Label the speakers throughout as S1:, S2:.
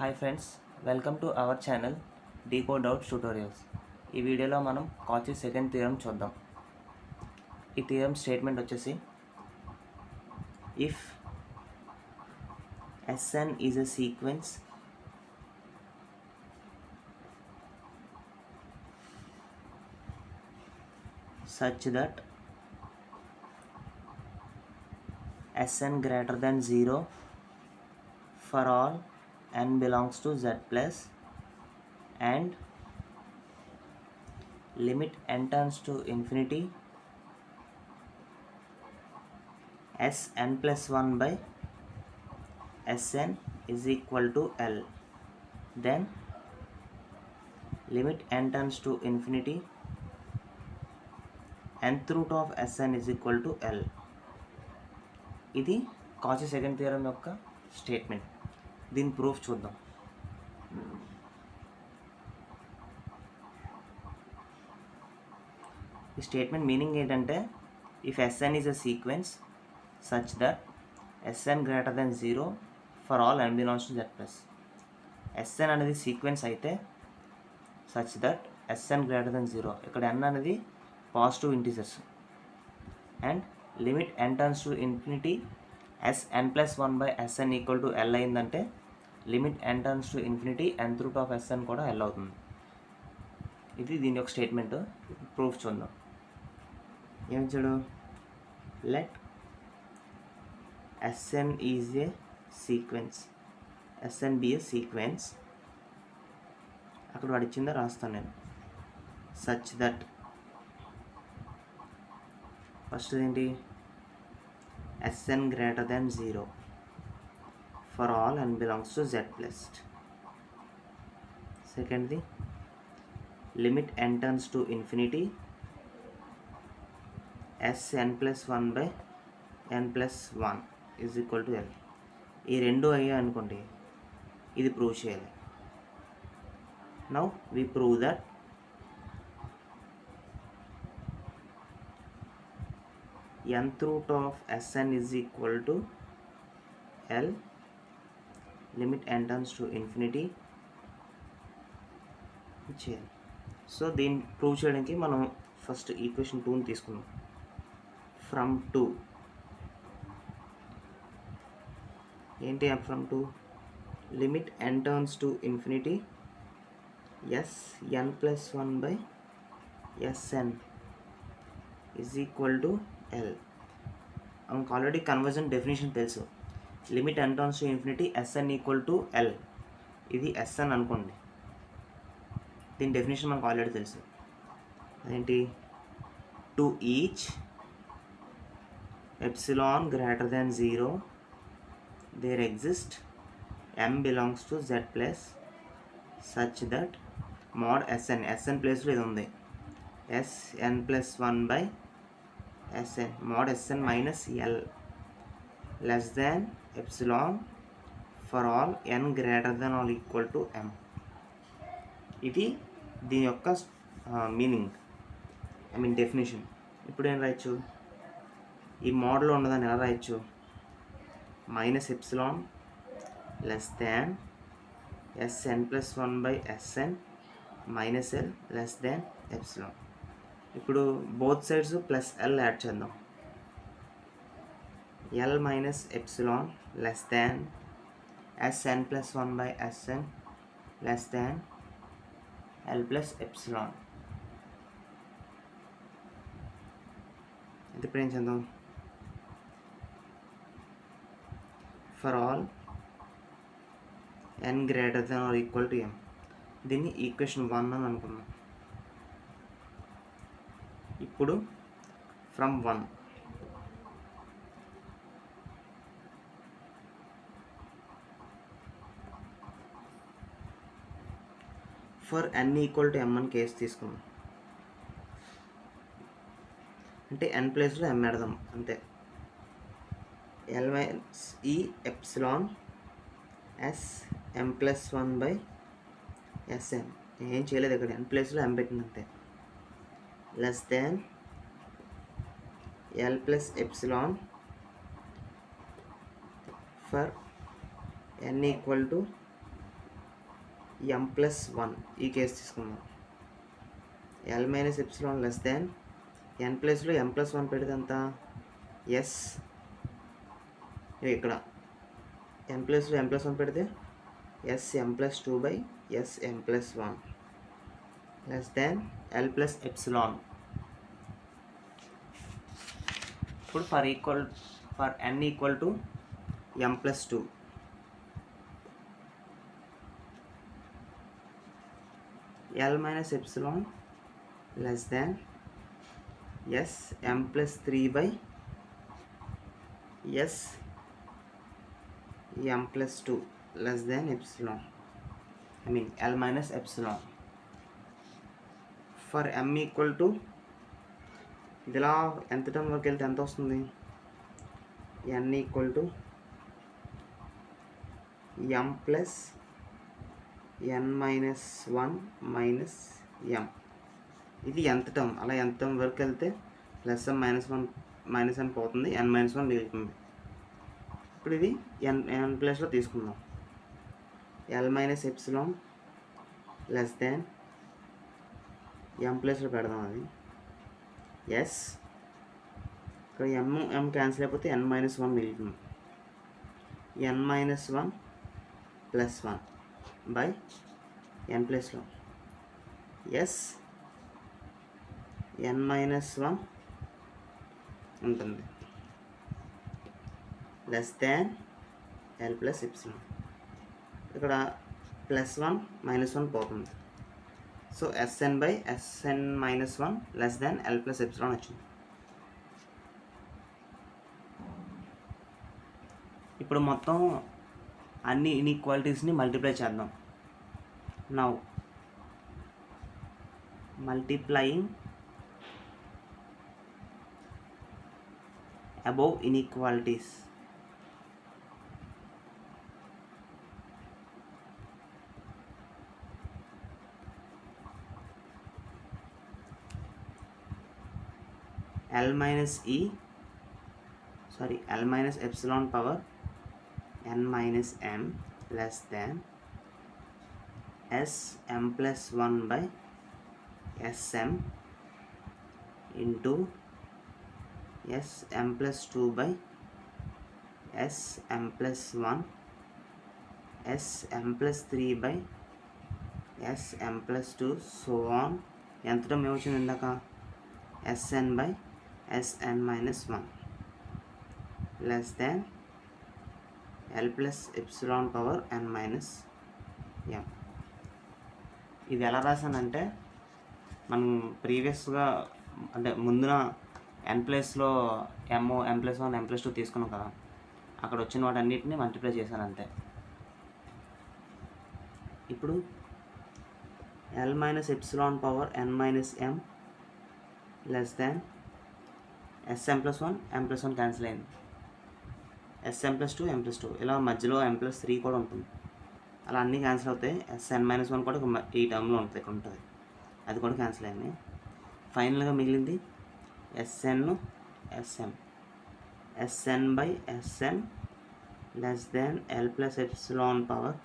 S1: Hi friends, welcome to our channel Decode Doubts Tutorials. ఈ వీడియోలో మనం Cauchy సెకండ్ థియరం చూద్దాం. ఈ థియరం స్టేట్మెంట్ వచ్చేసి if Sn is a sequence such that Sn greater than 0 for all n belongs to Z plus and limit n turns to infinity Sn plus 1 by Sn is equal to L, then limit n turns to infinity nth root of Sn is equal to L. ఇది కాచీ second theorem యొక్క statement. దీని proof చూద్దాం. ఈ statement meaning ఏంటంటే if Sn is a sequence such that Sn greater than 0 for all n belongs to Z plus. Sn అనేది sequence అయితే such that Sn greater than 0, ఇక్కడ n అనేది positive integers, and limit n turns to infinity Sn plus 1 by Sn equal to L అయిందంటే limit n turns to infinity nth root of Sn కూడా L అవుతుంది. ఇది దీని యొక్క statement. Proof చూద్దాం. ఏమి చూడు, let Sn is a sequence, Sn be a sequence, అక్కడ వాడు ఇచ్చిందో రాస్తాను నేను. సచ్ దట్ ఫస్ట్ ఏంటి, Sn greater than 0 for all n belongs to Z plus. సెకండ్ది limit n turns to infinity Sn plus 1 by n plus 1 is equal to L. ఈ రెండు అయ్యా అనుకోండి, ఇది ప్రూవ్ చేయాలి. Now we prove that nth root of Sn is equal to L, limit n turns to infinity చేయాలి. So దీన్ని prove చేయడానికి మనం ఫస్ట్ ఈక్వేషన్ 2ని తీసుకున్నాం. ఫ్రమ్ 2 ఏంటి, from 2 limit n turns to infinity Sn plus 1 by Sn is equal to L. మనకు already conversion definition తెలుసు. Limit n turns to infinity Sn equal to L. ఇది Sn అనుకోండి, దీని డెఫినేషన్ మనకు already తెలుసు. అదేంటి, to each epsilon greater than 0 there exist m belongs to Z plus such that mod Sn ప్లేస్లో ఇది ఉంది, Sn plus 1 by Sn mod Sn minus L less than epsilon for all n greater than or equal to m. ఇది దీని యొక్క meaning, I mean definition. ఇప్పుడు ఏం రాయొచ్చు, ఈ మోడల్లో ఉన్నదాన్ని ఎలా రాయొచ్చు, minus epsilon less than Sn plus 1 by Sn minus L less than epsilon. ఇప్పుడు both sides plus L add చేద్దాం. L minus epsilon less than Sn plus 1 by Sn less than L plus epsilon. ఇప్పుడు ఏం చేద్దాం, for all n greater than or equal to m. దీన్ని equation 1 అని అనుకున్నాం. ఇప్పుడు from 1 for n equal to m అని case తీసుకున్నాం. అంటే n ప్లేస్లో m పెడదాం అంతే. L మైనస్ ఈ epsilon Sm plus 1 by Sn, ఏం చేయలేదు, ఇక్కడ n ప్లేస్లో m పెట్టింది అంతే, less than L plus epsilon for n equal to m plus 1 ఈ కేసు తీసుకుందాం. l మైనస్ ఎప్సిలాన్ లెస్ దాన్ n ప్లస్లో m ప్లస్ 1 పెడితే ఎంత s, ఇక్కడ n ప్లస్లో m ప్లస్ 1 పెడితే sm plus 2 by sm plus 1 less than l plus epsilon. ఇప్పుడు for n equal to m plus 2, l minus epsilon less than sm plus 3 by sm plus 2 less than epsilon, l minus epsilon. For m equal to, ఇదిలా ఎంత term వరకు వెళ్తే ఎంత వస్తుంది, n equal to m plus n minus 1 minus m. ఇది ఎంత term, అలా ఎంత టర్మ్ వరకు వెళ్తే plus m minus 1 minus m పోతుంది, n మైనస్ 1 మిగులుతుంది. ఇప్పుడు ఇది n ప్లస్లో తీసుకుందాం. l మైనస్ ఎప్సిలాన్ లెస్ దాన్ m ప్లస్లో పెడదాం. అది s, ఇక్కడ m క్యాన్సిల్ అయిపోతే n మైనస్ 1 మిగులుతుంది. n minus 1 plus 1 by n ప్లస్లో s n మైనస్ 1 ఉంటుంది less than l plus epsilon. ఇక్కడ ప్లస్ 1 మైనస్ 1 పోతుంది. So sn by sn minus 1 less than l plus epsilon వచ్చింది. ఇప్పుడు మొత్తం అన్ని ఇన్ఈక్వాలిటీస్ని మల్టిప్లై చేద్దాం. Now multiplying above inequalities. l minus epsilon power n minus m less than sm plus 1 by sm into sm plus 2 by sm plus 1 sm plus 3 by sm plus 2 so on. ఎంత term ఏమొచ్చింది ఇందాక, sn by sn minus 1 less than l plus epsilon power n minus m. ఇది ఎలా రాశానంటే, మనం ప్రీవియస్గా అంటే ముందున n ప్లస్లో m ప్లస్ 1 m ప్లస్ 2 తీసుకున్నాం కదా, అక్కడ వచ్చిన వాటన్నిటిని మల్టిప్లై చేశాను అంతే. ఇప్పుడు l minus epsilon power n minus m less than sm plus 1 m plus 1 cancel అయింది, sm ప్లస్ 2 m ప్లస్ 2, ఇలా మధ్యలో m ప్లస్ 3 కూడా ఉంటుంది. అలా అన్నీ క్యాన్సిల్ అవుతాయి. sn మైనస్ 1 కూడా ఈ టర్మ్లో ఉంటుంది, ఇక్కడ ఉంటుంది, అది కూడా క్యాన్సిల్ అయింది. ఫైనల్గా మిగిలింది sn by sm less than l plus epsilon power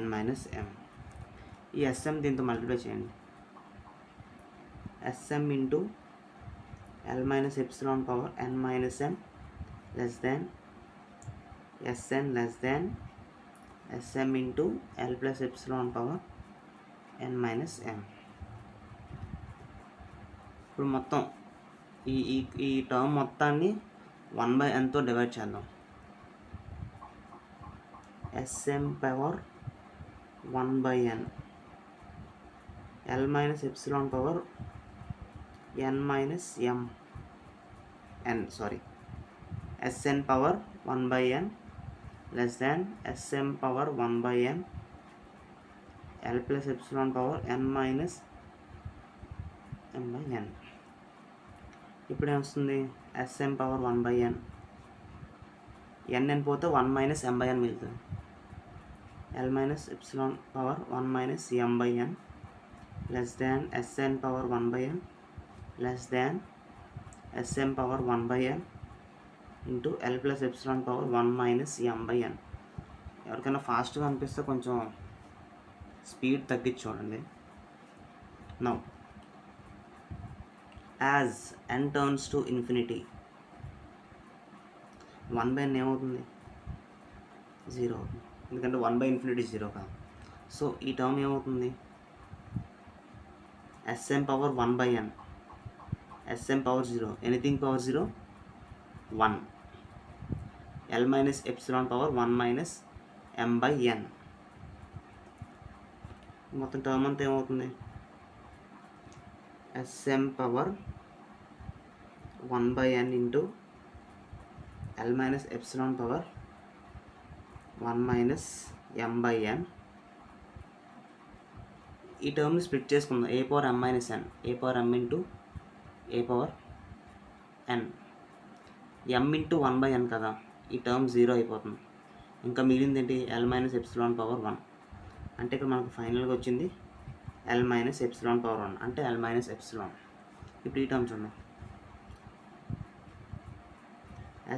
S1: n minus m. ఈ sm దీంతో మల్టిప్లై చేయండి. sm into l minus epsilon power n minus m less than sn less than sm into l plus epsilon power n minus m. ఇప్పుడు మొత్తం ఈ term మొత్తాన్ని 1/nతో divide చేద్దాం. sm power 1/n, l minus epsilon power n minus m sn power 1/n less than sm power 1/n l plus epsilon power n minus m/n. ఇప్పుడు ఏమొస్తుంది, sm power 1/n, n పోతే 1 minus m/n మిగులుతుంది. l minus epsilon power 1 minus m/n less than sn power 1/n less than sm power 1/n into l plus epsilon power 1 minus m/n. ఎవరికైనా ఫాస్ట్గా అనిపిస్తే కొంచెం speed తగ్గించి చూడండి. Now as n turns to infinity 1/n ఏమవుతుంది? 0 అవుతుంది. ఎందుకంటే 1/∞ 0 కాదు. సో ఈ టర్మ్ ఏమవుతుంది? Sm power 1/n, Sm power 0, anything power 0 1, L minus epsilon power 1 minus m/n. మొత్తం టర్మ్ అంతా ఏమవుతుంది? Sm power 1/n into L minus epsilon power 1 minus m/n. ఈ టర్మ్ని స్ప్లిట్ చేసుకుందాం. a power m minus n, a power m into a power n, m into 1/n కదా, ఈ term 0 అయిపోతుంది. ఇంకా మిగిలింది ఏంటి? L minus epsilon power 1. అంటే ఇక్కడ మనకు ఫైనల్గా వచ్చింది L మైనస్ ఎప్సిలాన్ పవర్ 1, అంటే L మైనస్ ఎప్సిలాన్. ఇప్పుడు ఈ టర్మ్ చూడండి,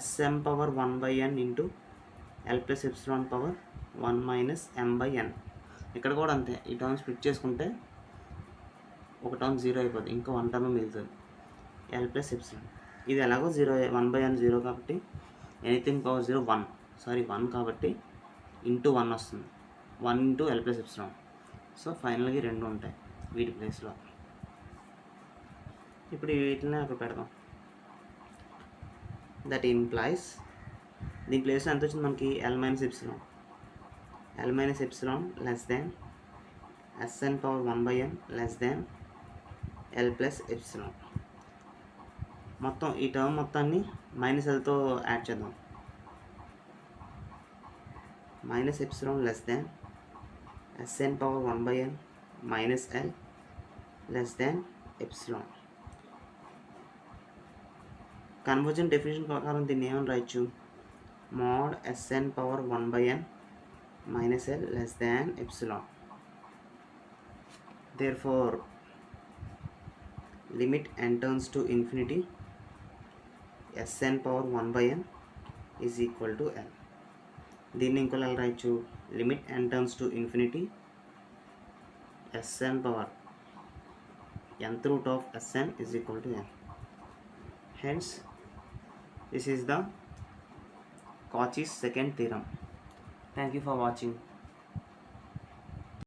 S1: Sm power 1/n into L plus epsilon power 1 minus m/n. ఇక్కడ కూడా అంతే, ఈ టర్మ్ స్ప్లిట్ చేసుకుంటే ఒక టర్మ్ 0 అయిపోతుంది, ఇంకా 1 టర్మ్ మిగులుతుంది, L ప్లస్ ఎప్సిలాన్. ఇది ఎలాగో 0, 1/n 0 కాబట్టి ఎనీథింగ్ పవర్ 0 1 కాబట్టి ఇంటూ 1 వస్తుంది, 1 into L plus epsilon. So ఫైనల్గా 2 ఉంటాయి వీటి ప్లేస్లో. ఇప్పుడు వీటిని అక్కడ పెడదాం. దట్ ఇంప్లాయిస్ దీని ప్లేస్లో ఎంత వచ్చింది మనకి? L minus epsilon. L minus epsilon less than Sn power 1/n less than L plus epsilon. మొత్తం ఈ టర్మ్ మొత్తాన్ని మైనస్ Lతో యాడ్ చేద్దాం. Minus epsilon less than Sn power 1/n minus L less than epsilon. Convergent definition ప్రకారం దీన్ని ఏమని రాయొచ్చు? Mode Sn power 1/n minus L less than epsilon. Therefore limit n turns to infinity Sn power 1/n is equal to L. దీన్ని ఇంకోలా రాయొచ్చు, limit n turns to infinity Sn power nth root of Sn is equal to n. Hence this is the Cauchy's second theorem. Thank you for watching.